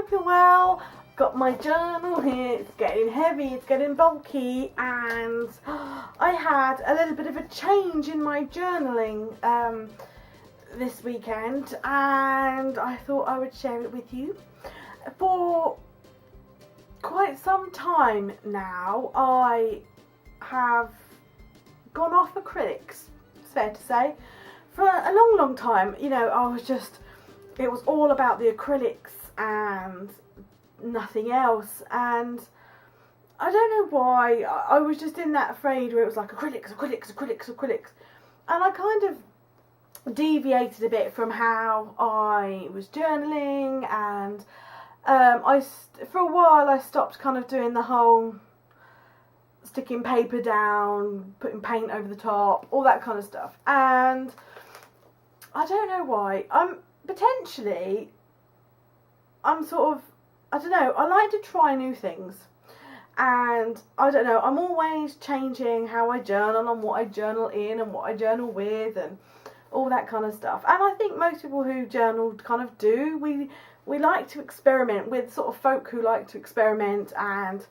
hope you're well. Got my journal here, it's getting heavy, it's getting bulky, and I had a little bit of a change in my journaling this weekend, and I thought I would share it with you. For quite some time now, I have gone off acrylics, it's fair to say. For a long time, you know, it was all about the acrylics and nothing else, and I don't know why, I was just in that phase where it was like acrylics, and I kind of deviated a bit from how I was journaling, and for a while I stopped kind of doing the whole sticking paper down, putting paint over the top, all that kind of stuff, and I don't know why. I don't know, I like to try new things, and I don't know, I'm always changing how I journal and what I journal in and what I journal with and all that kind of stuff. And I think most people who journal kind of do, we like to experiment with sort of folk who like to experiment and,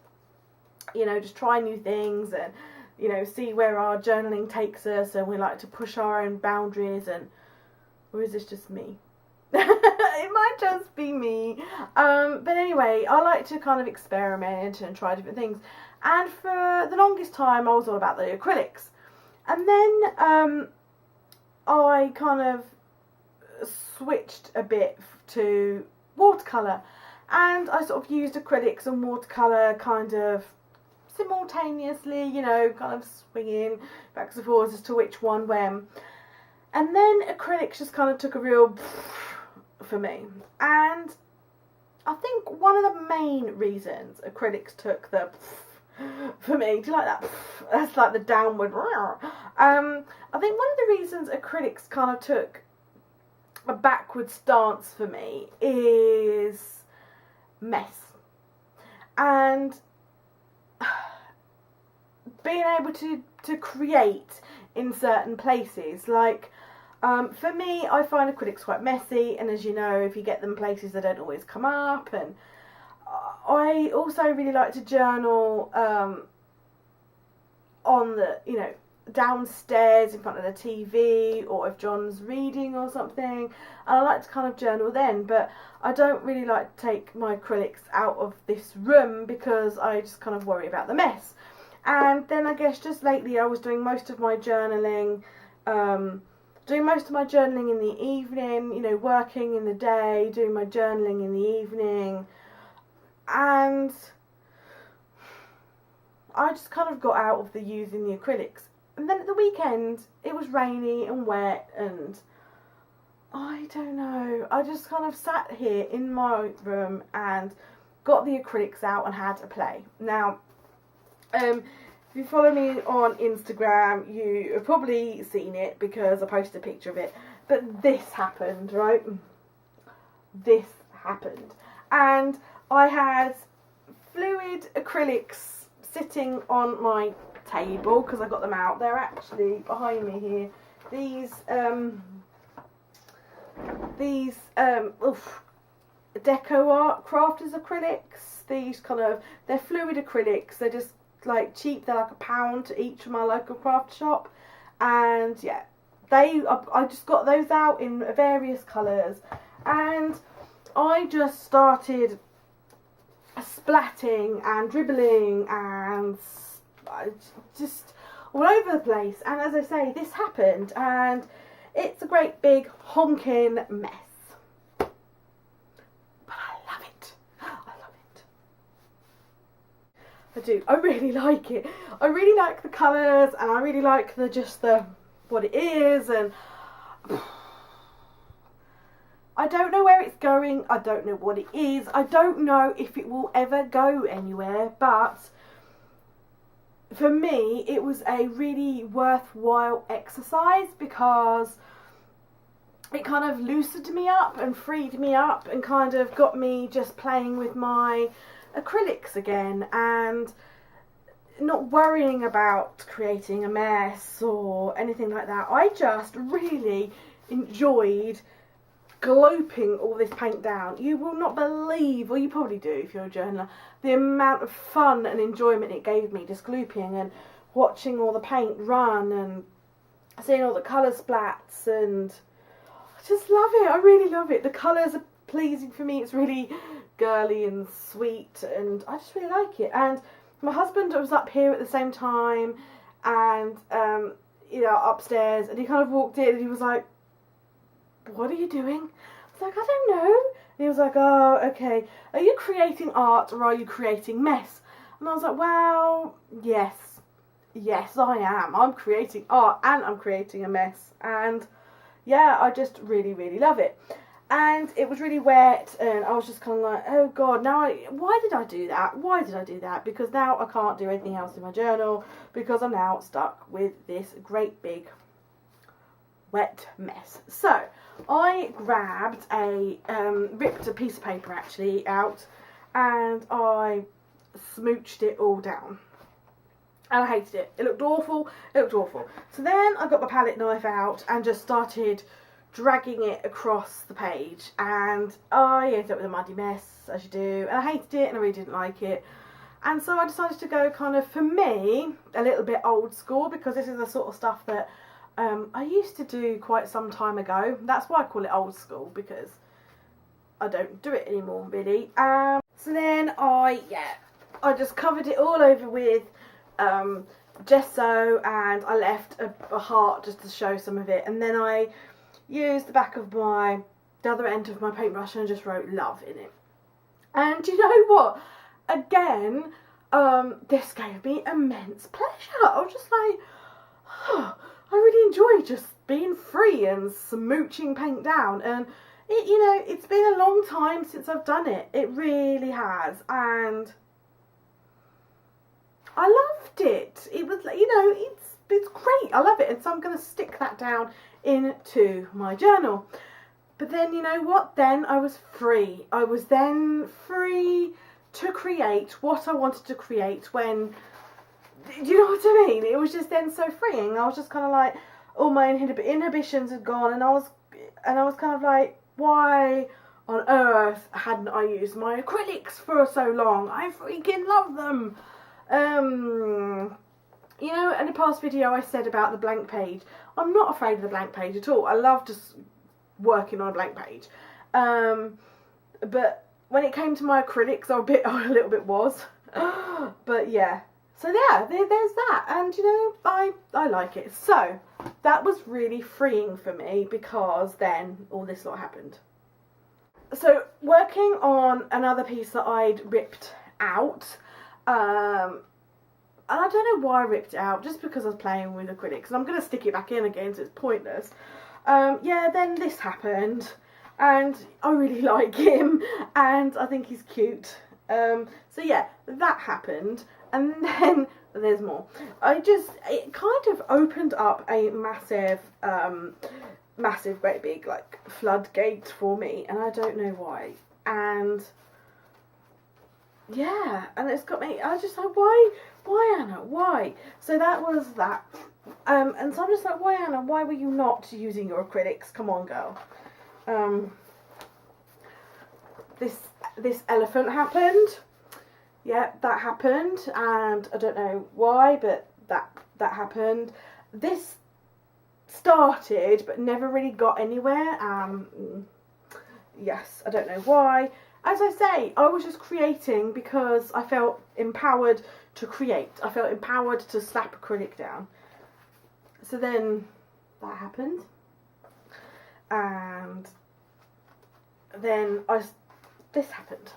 you know, just try new things and, you know, see where our journaling takes us, and we like to push our own boundaries. And or is this just me? It might just be me. But anyway, I like to kind of experiment and try different things. And for the longest time, I was all about the acrylics. And then I kind of switched a bit to watercolour. And I sort of used acrylics and watercolour kind of simultaneously, you know, kind of swinging back and forwards as to which one when. And then acrylics just kind of took a real for me. And I think one of the main reasons acrylics took the for me, do you like that? That's like the downward. I think one of the reasons acrylics kind of took a backward stance for me is mess. And being able to create in certain places, like for me, I find acrylics quite messy, and as you know, if you get them places, they don't always come up. And I also really like to journal on the, you know, downstairs in front of the TV, or if John's reading or something, and I like to kind of journal then. But I don't really like to take my acrylics out of this room because I just kind of worry about the mess. And then I guess just lately I was doing most of my journaling in the evening, you know, working in the day, doing my journaling in the evening, and I just kind of got out of the using the acrylics. And then at the weekend it was rainy and wet, and I don't know, I just kind of sat here in my room and got the acrylics out and had a play. Now, if you follow me on Instagram, you have probably seen it because I posted a picture of it. But this happened, right? This happened. And I had fluid acrylics sitting on my table because I got them out. They're actually behind me here. These Deco Art Crafters acrylics. These they're fluid acrylics. They're just like cheap. They're like £1 each from my local craft shop, and yeah, I just got those out in various colours, and I just started splatting and dribbling and just all over the place. And as I say, this happened, and it's a great big honking mess. I do. I really like it. I really like the colours, and I really like what it is, and I don't know where it's going. I don't know what it is. I don't know if it will ever go anywhere, but for me it was a really worthwhile exercise because it kind of loosened me up and freed me up and kind of got me just playing with my acrylics again and not worrying about creating a mess or anything like that. I just really enjoyed gloping all this paint down. You will not believe, or you probably do if you're a journaler, the amount of fun and enjoyment it gave me just glooping and watching all the paint run and seeing all the colour splats, and I just love it. I really love it. The colours are pleasing for me. It's really girly and sweet, and I just really like it. And my husband was up here at the same time, and you know, upstairs, and he kind of walked in and he was like, "What are you doing?" I was like, "I don't know." And he was like, "Oh, okay. Are you creating art or are you creating mess?" And I was like, "Well, yes, I am. I'm creating art and I'm creating a mess." And yeah, I just really, really love it. And it was really wet, and I was just kind of like, oh God, why did I do that? Why did I do that? Because now I can't do anything else in my journal, because I'm now stuck with this great big wet mess. So I grabbed ripped a piece of paper actually out, and I smooched it all down. And I hated it. It looked awful. So then I got my palette knife out and just started dragging it across the page, and I ended up with a muddy mess, as you do, and I hated it and I really didn't like it. And so I decided to go kind of, for me, a little bit old school, because this is the sort of stuff that I used to do quite some time ago. That's why I call it old school, because I don't do it anymore really. So then I just covered it all over with gesso, and I left a heart just to show some of it, and then I used the back of the other end of my paintbrush and just wrote love in it. And you know what? Again, this gave me immense pleasure. I was just like, oh, I really enjoy just being free and smooching paint down. And it, you know, it's been a long time since I've done it. It really has. And I loved it. It was, you know, it's great. I love it. And so I'm going to stick that down into my journal. But then, you know what? Then I was free. I was then free to create what I wanted to create when, do you know what I mean? It was just then so freeing. I was just kind of like, all my inhibitions had gone, and I was kind of like, why on earth hadn't I used my acrylics for so long? I freaking love them. You know, in the past video I said about the blank page. I'm not afraid of the blank page at all. I love just working on a blank page. But when it came to my acrylics, I a little bit was. But yeah. So yeah, there's that. And you know, I like it. So that was really freeing for me, because then all this lot happened. So working on another piece that I'd ripped out, and I don't know why I ripped it out, just because I was playing with acrylics, and I'm going to stick it back in again, so it's pointless. Yeah, then this happened, and I really like him, and I think he's cute. So yeah, that happened, and then there's more. It kind of opened up a massive, great big, like, floodgate for me, and I don't know why. And yeah, and it's got me, I was just like, why Anna, why? So that was that. And so I'm just like, why Anna, why were you not using your acrylics? Come on, girl. This elephant happened. Yeah, that happened, and I don't know why, but that happened. This started but never really got anywhere. Yes, I don't know why. As I say, I was just creating because I felt empowered to create. I felt empowered to slap acrylic down. So then that happened, and then this happened.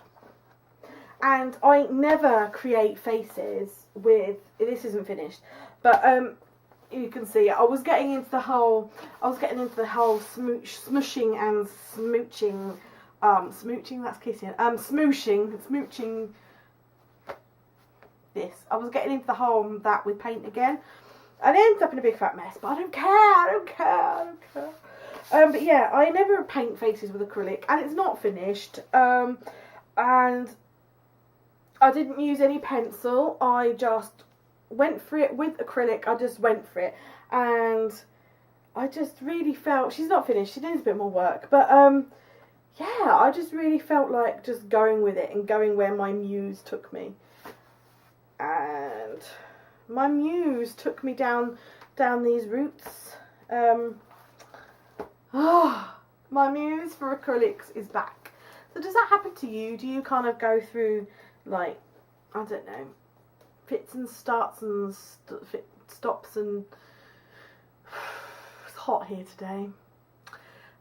And I never create faces with, this isn't finished, but you can see I was getting into the whole smushing and smooching, smooching, that's kissing, smooching this. I was getting into the whole that with paint again, and it ends up in a big fat mess, but I don't care. But yeah, I never paint faces with acrylic, and it's not finished, and I didn't use any pencil. I just went for it with acrylic. I just went for it, and I just really felt, she's not finished, she needs a bit more work, but yeah, I just really felt like just going with it and going where my muse took me. And my muse took me down these routes. My muse for acrylics is back. So does that happen to you? Do you kind of go through, like, I don't know, fits and starts and stops and it's hot here today.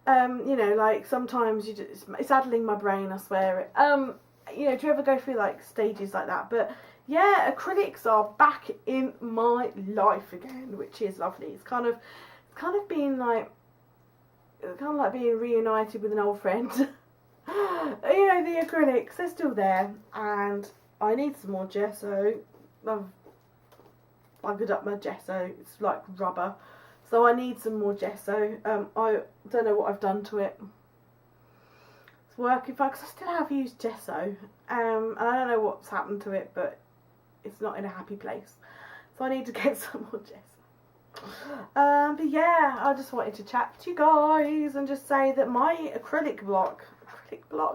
You know, like sometimes it's addling my brain, I swear. You know, do you ever go through like stages like that? But yeah, acrylics are back in my life again, which is lovely. It's kind of being like, being reunited with an old friend. You know, the acrylics, they're still there, and I need some more gesso. I've buggered up my gesso. It's like rubber. So I need some more gesso. I don't know what I've done to it. It's working fine because I still have used gesso. And I don't know what's happened to it, but it's not in a happy place. So I need to get some more gesso. But yeah, I just wanted to chat to you guys and just say that my acrylic block,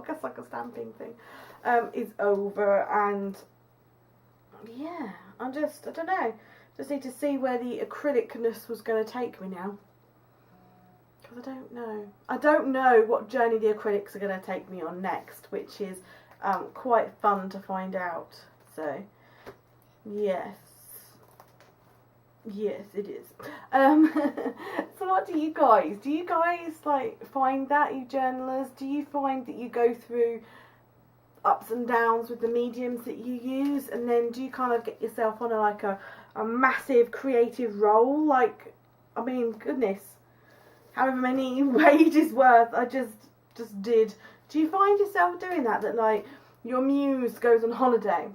that's like a stamping thing, is over. And yeah, I don't know. Just need to see where the acrylicness was going to take me now. Because I don't know. I don't know what journey the acrylics are going to take me on next, which is quite fun to find out. So, yes. Yes, it is. So what do you guys? Do you guys like find that, you journalers? Do you find that you go through ups and downs with the mediums that you use, and then do you kind of get yourself on a massive creative roll? Like, I mean, goodness, however many wages worth I just did. Do you find yourself doing that like your muse goes on holiday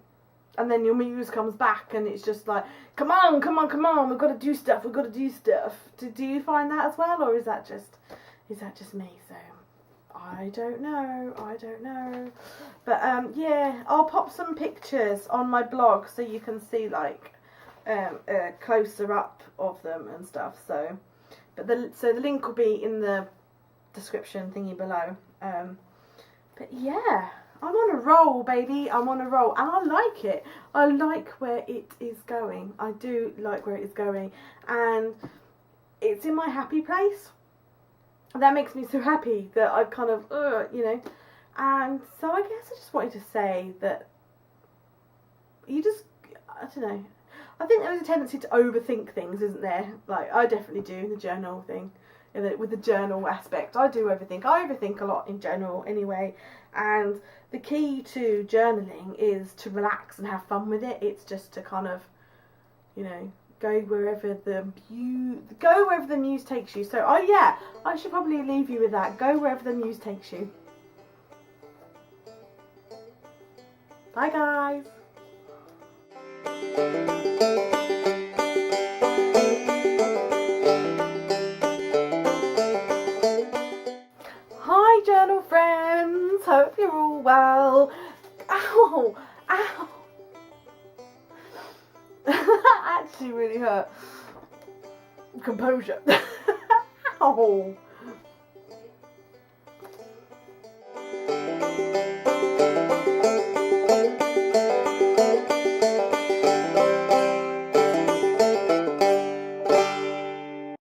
and then your muse comes back and it's just like, come on, we've got to do stuff. Do you find that as well, or is that just me? So I don't know. But yeah, I'll pop some pictures on my blog so you can see like closer up of them and stuff. So, but the link will be in the description thingy below. But yeah, I'm on a roll, baby. I'm on a roll, and I like it. I like where it is going. I do like where it is going, and it's in my happy place. That makes me so happy that I kind of, you know. And so I guess I just wanted to say that I don't know. I think there is a tendency to overthink things, isn't there? Like, I definitely do in the journal thing. With the journal aspect, I do overthink. I overthink a lot in general anyway. And the key to journaling is to relax and have fun with it. It's just to kind of, you know, go wherever the muse takes you. So, oh yeah, I should probably leave you with that. Go wherever the muse takes you. Bye, guys. Hi, journal friends. Hope you're all well. Ow, ow. That actually really hurt. Composure. Ow.